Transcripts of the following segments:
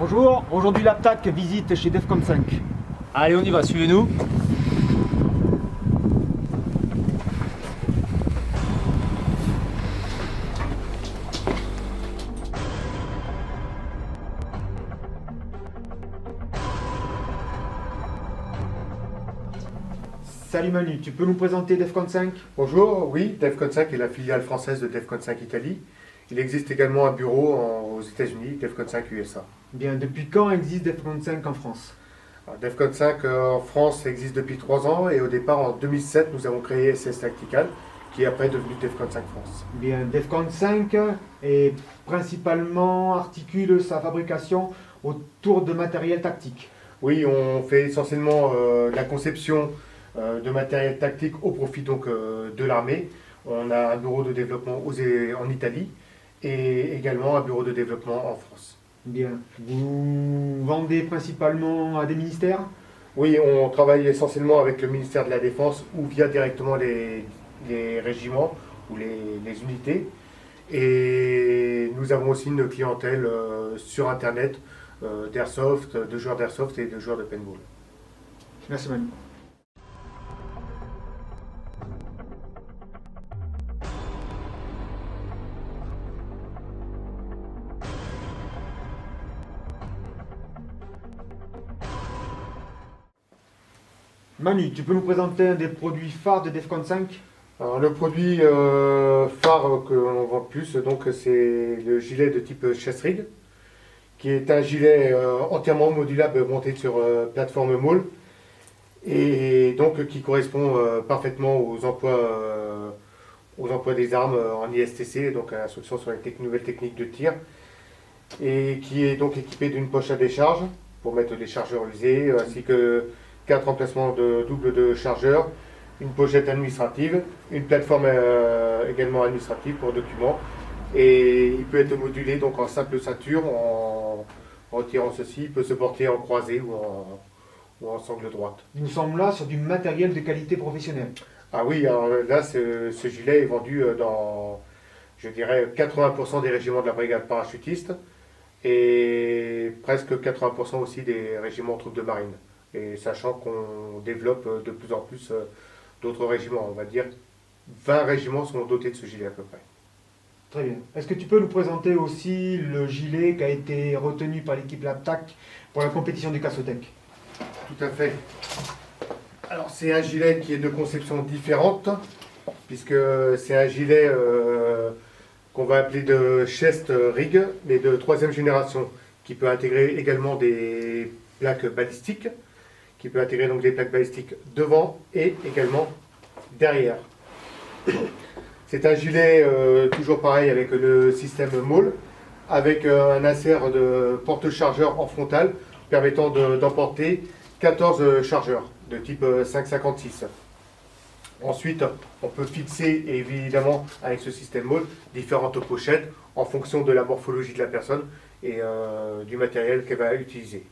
Bonjour, aujourd'hui l'APTAC visite chez Defcon 5. Allez, on y va, suivez-nous. Salut Manu, tu peux nous présenter Defcon 5? Bonjour, oui, Defcon 5 est la filiale française de Defcon 5 Italie. Il existe également un bureau aux États-Unis, Defcon 5 USA. Bien, depuis quand existe Defcon 5 en France? Alors, Defcon 5 en France existe depuis 3 ans et au départ en 2007 nous avons créé SS Tactical qui est après devenu Defcon 5 France. Bien, Defcon 5 est principalement articule sa fabrication autour de matériel tactique. Oui, on fait essentiellement la conception de matériel tactique au profit donc de l'armée. On a un bureau de développement en Italie et également un bureau de développement en France. Bien, vous vendez principalement à des ministères? Oui, on travaille essentiellement avec le ministère de la Défense ou via directement les régiments ou les unités. Et nous avons aussi une clientèle sur Internet d'airsoft, de joueurs d'airsoft et de joueurs de paintball. Merci Manu. Manu, tu peux nous présenter un des produits phares de Defcon 5? Alors, le produit phare que l'on vend le plus, donc, c'est le gilet de type chest rig, qui est un gilet entièrement modulable monté sur plateforme moule et donc qui correspond parfaitement aux emplois des armes en ISTC, donc à l'instruction sur les nouvelles techniques de tir, et qui est donc équipé d'une poche à décharge pour mettre les chargeurs usés, ainsi que 4 emplacements de double de chargeurs, une pochette administrative, une plateforme également administrative pour documents, et il peut être modulé donc en simple ceinture en retirant ceci. Il peut se porter en croisée ou en sangle droite. Nous sommes là sur du matériel de qualité professionnelle. Ah oui, alors là ce gilet est vendu dans, je dirais, 80% des régiments de la brigade parachutiste et presque 80% aussi des régiments troupes de marine. Et sachant qu'on développe de plus en plus d'autres régiments, on va dire 20 régiments sont dotés de ce gilet à peu près. Très bien. Est-ce que tu peux nous présenter aussi le gilet qui a été retenu par l'équipe LAPTAC pour la compétition du Cassotec? Tout à fait. Alors c'est un gilet qui est de conception différente, puisque c'est un gilet qu'on va appeler de chest rig, mais de 3e génération, qui peut intégrer également des plaques balistiques, qui peut intégrer donc des plaques balistiques devant et également derrière. C'est un gilet toujours pareil avec le système MAUL, avec un insert de porte-chargeur en frontal permettant d'emporter 14 chargeurs de type 5,56. Ensuite, on peut fixer, évidemment, avec ce système MAUL, différentes pochettes en fonction de la morphologie de la personne et du matériel qu'elle va utiliser.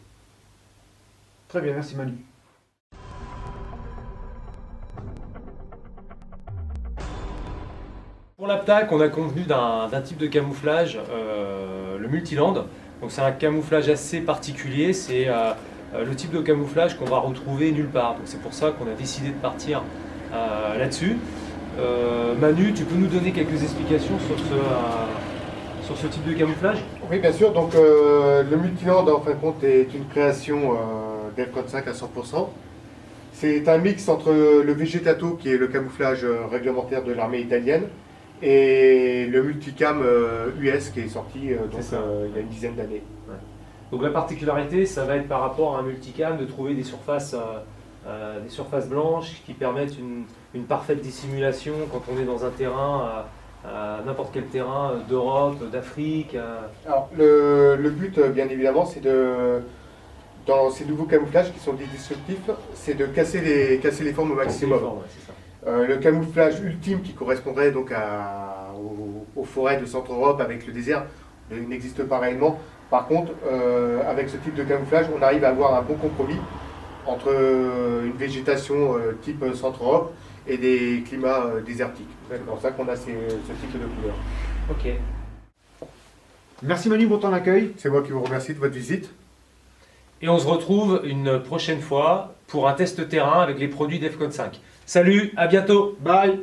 Très bien, merci Manu. Pour l'APTAC, on a convenu d'un type de camouflage, le multiland. Donc c'est un camouflage assez particulier, c'est le type de camouflage qu'on va retrouver nulle part. Donc c'est pour ça qu'on a décidé de partir là-dessus. Manu, tu peux nous donner quelques explications sur ce type de camouflage? Oui, bien sûr. Donc le multiland, en fin de compte, est une création Defcon 5 à 100%. C'est un mix entre le Végetato, qui est le camouflage réglementaire de l'armée italienne, et le multicam US qui est sorti il y a une dizaine d'années. Ouais. Donc la particularité, ça va être par rapport à un multicam de trouver des surfaces blanches qui permettent une parfaite dissimulation quand on est dans un terrain, n'importe quel terrain d'Europe, d'Afrique. Alors le but, bien évidemment, c'est dans ces nouveaux camouflages qui sont dits disruptifs, c'est de casser les formes au maximum. C'est ça. Le camouflage ultime qui correspondrait donc aux forêts de Centre-Europe avec le désert n'existe pas réellement. Par contre, avec ce type de camouflage, on arrive à avoir un bon compromis entre une végétation type Centre-Europe et des climats désertiques. C'est pour ça qu'on a ce type de couleur. Ok. Merci Manu pour ton accueil. C'est moi qui vous remercie de votre visite. Et on se retrouve une prochaine fois pour un test terrain avec les produits Defcon 5. Salut, à bientôt. Bye.